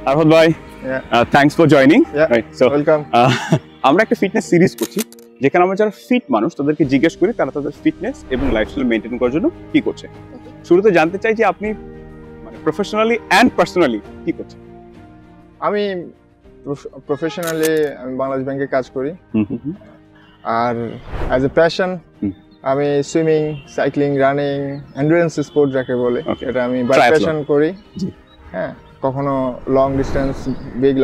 Arfat bhai, thanks for joining. Right, so welcome. আমরা একটা fitness series করছি যেখানে আমরা যারা ফিট মানুষ তাদেরকে জিজ্ঞেস করি তারা তাদের ফিটনেস এবং লাইফস্টাইল মেইনটেইন করার জন্য কি করছে। শুরুতে জানতে চাই যে আপনি মানে প্রফেশনালি এন্ড পার্সোনালি কি করছেন। আমি প্রফেশনালি বাংলাদেশ ব্যাংকে কাজ করি, আর অ্যাজ এ প্যাশন আমি swimming, cycling, running, endurance sport যাকে বলে এটা আমি বাই প্যাশন করি। হ্যাঁ, কখনো long distance,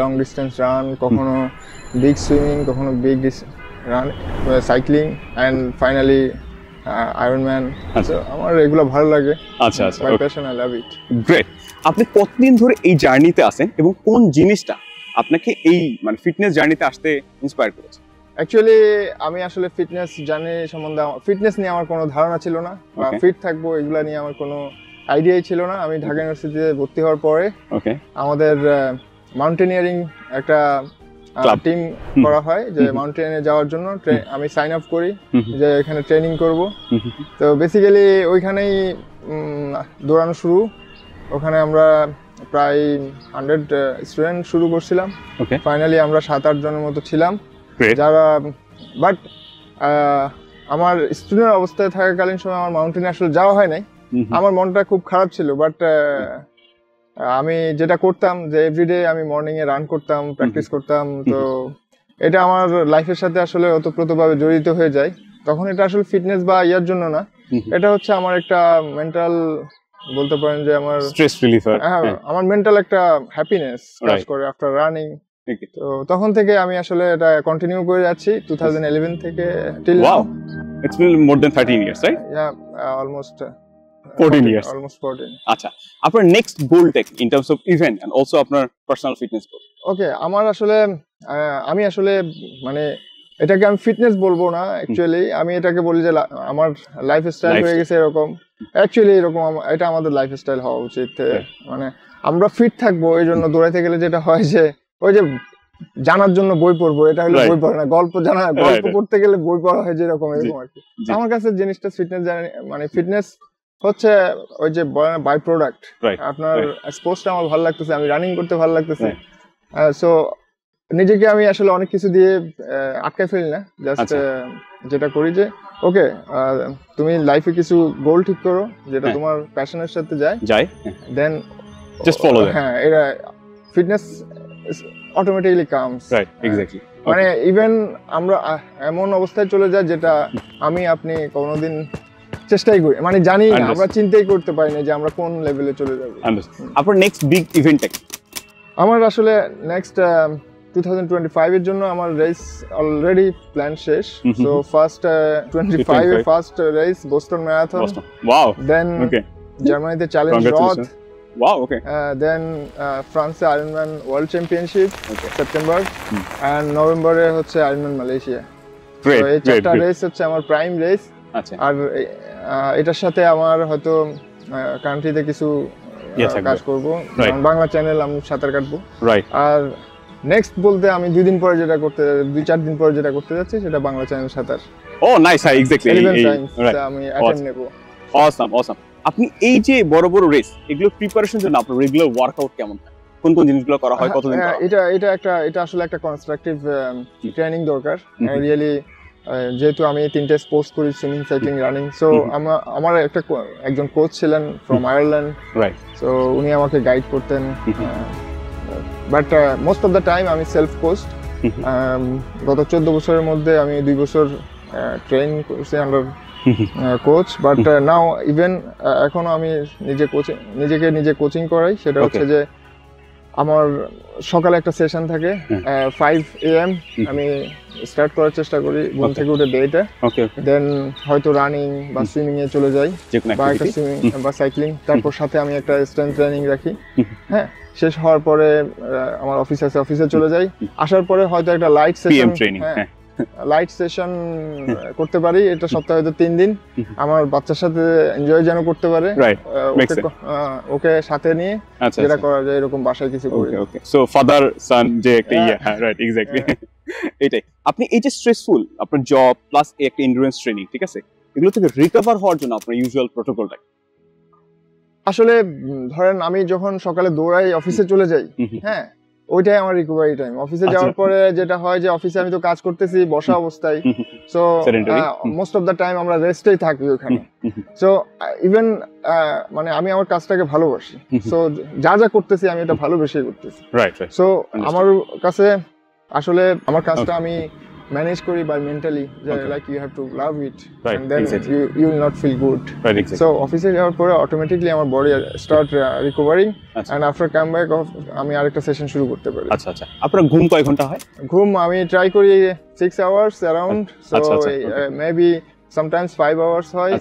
long distance run, কখনো বিগ সুইমিং, কখনো big run, cycling and finally Ironman. আমার এগুলো ভালো লাগে। আচ্ছা আচ্ছা, by passion, I love it. Great. আপনি কতদিন ধরে এই জার্নিতে আছেন এবং কোন জিনিসটা আপনাকে এই মানে ফিটনেস জার্নিতে আসতে ইন্সপায়ার করেছে? অ্যাকচুয়ালি আমি আসলে ফিটনেস জার্নি সম্বন্ধে, ফিটনেস নিয়ে আমার কোনো ধারণা ছিল না, বা ফিট থাকবো এগুলা নিয়ে আমার কোনো আইডিয়াই ছিল না। আমি ঢাকা ইউনিভার্সিটিতে ভর্তি হওয়ার পরে আমাদের মাউন্টেনিয়ারিং একটা টিম করা হয় যে মাউন্টেনে যাওয়ার জন্য আমি সাইন আপ করি যে এখানে ট্রেনিং করব। তো বেসিক্যালি ওইখানেই দৌড়ানো শুরু। ওখানে আমরা প্রায় 100 স্টুডেন্ট শুরু করছিলাম। ফাইনালি আমরা 7-8 জনের মতো ছিলাম যারা, বাট আমার স্টুডেন্ট অবস্থায় থাকাকালীন সময় আমার মাউন্টেনে আসলে যাওয়া হয় নাই। আমার মনটা খুব খারাপ ছিল, বাট আমি যেটা করতাম যে এভরিডে আমি মর্নিং এ রান করতাম, প্র্যাকটিস করতাম। তো এটা আমার লাইফের সাথে আসলে ওতপ্রোতভাবে জড়িত হয়ে যায়। তখন এটা আসলে ফিটনেস বা ইয়ার জন্য না, এটা হচ্ছে আমার একটা মেন্টাল, বলতে পারেন যে আমার স্ট্রেস রিলিফার। হ্যাঁ, আমার মেন্টাল একটা হ্যাপিনেস কাজ করে আফটার রানিং। তো তখন থেকে আমি আসলে এটা কন্টিনিউ করে যাচ্ছি 2011 থেকে till now. It's been more than 13 years, right? Yeah, almost 14 years. Almost 14. আচ্ছা, আপনার next goal take in terms of event and also আপনার পার্সোনাল ফিটনেস গোল। ওকে, আমার আসলে আমি আসলে মানে এটাকে আমি ফিটনেস বলবো না, অ্যাকচুয়ালি আমি এটাকে বলি যে আমার লাইফস্টাইল হয়ে গেছে এরকম। অ্যাকচুয়ালি এরকম এটা আমাদের লাইফস্টাইল হওয়া উচিত। মানে আমরা ফিট থাকবো, এই জন্য দৌড়াইতে গেলে যেটা হয় যে ওই যে জানার জন্য বই পড়বো, এটা হলো বই পড়া না, গল্প পড়তে গেলে বই পড়া হয় যেরকম, এরকম আর কি। আমার কাছে জিনিসটা ফিটনেস মানে ফিটনেস হচ্ছে ওই যে বাই প্রোডাক্ট। আপনার স্পোর্টসটা আমার ভালো লাগতেছে, আমি রানিং করতে ভালো লাগতেছে। সো নিজেকে আমি আসলে অনেক কিছু দিয়ে আটকায় ফেলি না, জাস্ট যেটা করি যে ওকে তুমি লাইফে কিছু গোল ঠিক করো যেটা তোমার প্যাশনের সাথে যায়, দেন জাস্ট ফলো দ্যাট। হ্যাঁ, এটা fitness automatically comes. Right, exactly. মানে ইভেন আমরা এমন অবস্থায় চলে যাই যেটা আপনি কোনোদিন চেষ্টাই করি, মানে জানি না, আমরা চিন্তাই করতে পারি না যে আমরা কোন লেভেলে চলে যাব। আপনার নেক্সট বিগ ইভেন্টটা কি? আমার আসলে নেক্সট 2025 এর জন্য আমার রেস অলরেডি প্ল্যান শেষ। সো ফার্স্ট 25 এর first race Boston marathon. Wow. Then জার্মানিতে চ্যালেঞ্জ রথ। Wow, okay. Then France Ironman World Championship September, and নভেম্বরে হচ্ছে Ironman মালয়েশিয়া। Great, এই চারটা রেস হচ্ছে আমার প্রাইম রেস। আর এটার সাথে আমার হয়তো কান্ট্রিতে কিছু কাজ করব, বাংলা চ্যানেল আমি সাঁতার কাটবো। আর নেক্সট বলতে আমি 2 দিন পরে যেটা করতে, 2-4 দিন পরে যেটা করতে যাচ্ছি সেটা বাংলা চ্যানেল সাঁতার। Oh nice, exactly. আমি অ্যাটেন্ড নেব। Awesome, awesome. আপনি এই যে বড় বড় রেস, এগুলো প্রিপারেশন জন্য আপনার রেগুলার ওয়ার্কআউট কেমন থাকে? কোন কোন জিনিসগুলো করা হয়, কতদিন করা হয়? এটা আসলে একটা কনস্ট্রাকটিভ ট্রেনিং দরকার রিয়েলি। যেহেতু আমি 3টে স্পোর্টস করি, সুইমিং, সাইক্লিং, রানিং। সো আমার একজন কোচ ছিলেন ফ্রম আয়ারল্যান্ড, রাইট। সো উনি আমাকে গাইড করতেন, but most of the time আমি সেলফ কোচড। গত 14 বছরের মধ্যে আমি 2 বছর ট্রেন করছি under coach, but now even এখনো আমি নিজেকে নিজে কোচিং করাই। সেটা হচ্ছে যে আমার সকালে একটা সেশন থাকে 5 AM, আমি স্টার্ট করার চেষ্টা করি ঘুম থেকে উঠে ডেটা। দেন হয়তো রানিং বা সুইমিং এ চলে যাই, বা একটা সুইমিং বা সাইক্লিং। তারপর সাথে আমি একটা স্ট্রেংথ ট্রেনিং রাখি। হ্যাঁ, শেষ হওয়ার পরে আমার অফিসে চলে যাই। আসার পরে হয়তো একটা লাইট সেশন, লাইট সেশন করতে পারি। এটা সপ্তাহে 3 দিন আমার বাচ্চার সাথে এনজয় যেন করতে পারে, ওকে সাথে নিয়ে যেটা করা যায় এরকম বাসায় কিছু করি। সো ফাদার সান যে একটা রাইট, এক্স্যাক্টলি। এটাই। আপনি এই যে স্ট্রেসফুল আপনার জব প্লাস একটা এন্ডুরেন্স ট্রেনিং, ঠিক আছে, এগুলো থেকে রিকভার হওয়ার জন্য আপনার ইউজুয়াল প্রোটোকলটা? আসলে ধরেন আমি যখন সকালে দৌড়াই অফিসে চলে যাই, হ্যাঁ ওইটাই আমার রিকভারি টাইম। অফিসে যাওয়ার পরে যেটা হয় যে অফিসে আমি তো কাজ করতেছি বসা অবস্থায়, so most of the time আমরা রেস্টেই থাকি ওখানে। সো ইভেন মানে আমি আমার কাজটাকে ভালোবাসি, সো যা যা করতেছি আমি এটা ভালোবেসেই করতেছি। সো আমার কাছে আসলে আমার কাজটা আমি ম্যানেজ করি by mentally, like you have to love it and then you will not feel good. So অফিসে যাওয়ার পরে অটোমেটিকলি আমার body start recovering and after come back আমি আরেকটা সেশন শুরু করতে পারি। আচ্ছা আচ্ছা, আপনার ঘুম কয় ঘন্টা হয়? ঘুম আমি ট্রাই করি 6 hours around, so maybe sometimes 5 hours হয়।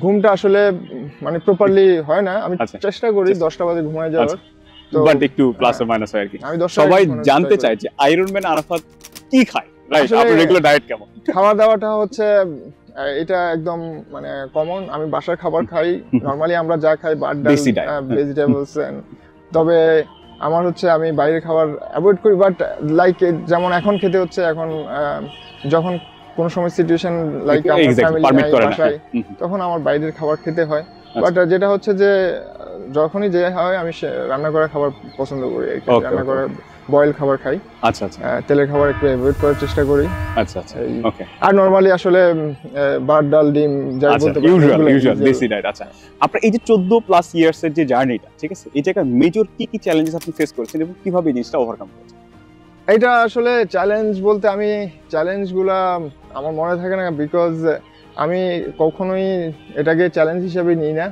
ঘুমটা আসলে মানে প্রপারলি হয় না, আমি চেষ্টা করি 10টা বাজে ঘুমায় যাওয়ার, তো বাট একটু প্লাস অর মাইনাস হয় আর কি। সবাই জানতে চায় যে আয়রন ম্যান আরাফাত কি খায়, রাইট? আপনার রেগুলার ডায়েট কেমন? খাওয়া দাওয়াটা হচ্ছে এটা একদম মানে কমন, আমি বাসার খাবার খাই নরমালি, আমরা যা খাই ভাত ডাল ভেজিটেবলস, তবে আমার হচ্ছে আমি বাইরের খাবার অ্যাভয়েড করি, বাট লাইক যেমন এখন খেতে হচ্ছে, এখন যখন কোন সময় সিচুয়েশন লাইক আমার ফ্যামিলি বাসায়, তখন আমার বাইরের খাবার খেতে হয়। বাট যেটা হচ্ছে যে যখনই যে হয় আমি রান্না করা খাবার পছন্দ করি, রান্না করা বয়েল খাবার খাই। আচ্ছা আচ্ছা, তেলের খাবার একটু অ্যাভয়েড করার চেষ্টা করি। আচ্ছা আচ্ছা, ওকে। আর নরমালি আসলে ভাত ডাল ডিম যাই বলতে পারি, ইউজুয়াল দেশি ডায়েট। আচ্ছা, আপনার এই যে 14+ ইয়ার্স এর যে জার্নিটা, ঠিক আছে, এই জায়গায় মেজর কি কি চ্যালেঞ্জেস আপনি ফেস করেছেন এবং কিভাবে এই জিনিসটা ওভারকাম করেছেন? এটা আসলে চ্যালেঞ্জ বলতে আমি চ্যালেঞ্জগুলা আমার মনে থাকে না, বিকজ আমি কখনোই এটাকে চ্যালেঞ্জ হিসেবে নিই না।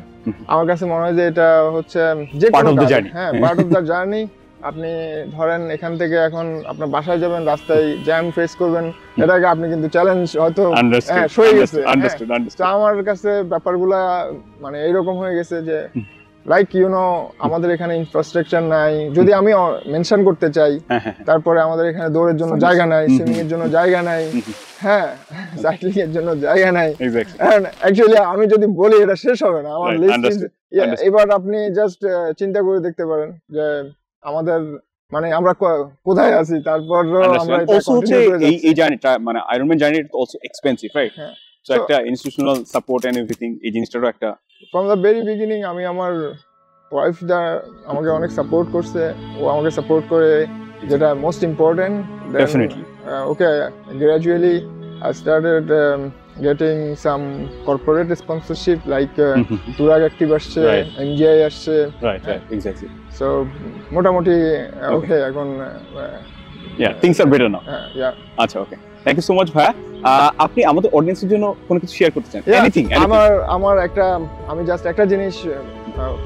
আমার কাছে মনে হয় যে এটা হচ্ছে যে কোনো হ্যাঁ পার্ট অফ দ্য জার্নি। আপনি ধরেন এখান থেকে এখন আপনার বাসায় যাবেন, রাস্তায় জ্যাম ফেস করবেন, এটাকে আপনি কিন্তু চ্যালেঞ্জ হয়তো সয়ে গেছে। তো আমার কাছে ব্যাপারগুলা মানে এইরকম হয়ে গেছে যে লাইক আমাদের এখানে ইনফ্রাস্ট্রাকচার নাই, যদি আমি মেনশন করতে চাই, তারপরে আমাদের এখানে দৌড়ের জন্য জায়গা নাই, সুইমিং এর জন্য জায়গা নাই, হ্যাঁ সাইক্লিং এর জন্য জায়গা নাই। অ্যাকচুয়ালি আমি যদি বলি এটা শেষ হবে না আমার লিস্ট। এবার আপনি জাস্ট চিন্তা করে দেখতে পারেন যে আমাদের মানে আমরা কোথায় আছি, তারপর আমরা এই জার্নিটা মানে Ironman journey is also expensive, right? So একটা ইনস্টিটিউশনাল সাপোর্ট এন্ড এভরিথিং, এই জিনিসটারও একটা ফ্রম দ্য ভেরি বিগিনিং আমি আমার ওয়াইফ আমাকে অনেক সাপোর্ট করছে, ও আমাকে সাপোর্ট করে, যেটা most important. Definitely okay, gradually I started getting some corporate sponsorship like Turag Active আসছে, MGI আসছে, right exactly. So মোটামুটি ওকে এখন yeah, things are better now. Yeah. আচ্ছা, ওকে, থ্যাংক ইউ সো মাচ ভাইয়া। আপনি আমাদের অডিয়েন্সের জন্য কোনো কিছু শেয়ার করতে চান? এনিথিং? আমার আমি জাস্ট একটা জিনিস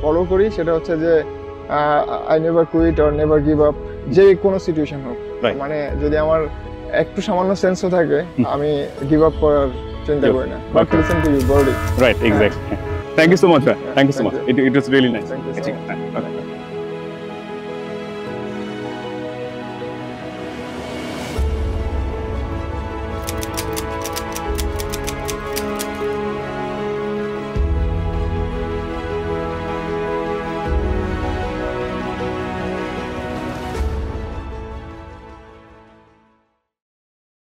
ফলো করি, সেটা হচ্ছে যে I never quit or never give up, যে কোনো সিচুয়েশন হোক। মানে যদি আমার একটু সামান্য সেন্সও থাকে, আমি গিভ আপ করার চিন্তা করি না, but listen to your body. Right, exactly. Thank you so much ভাইয়া, thank you so much, it was really nice.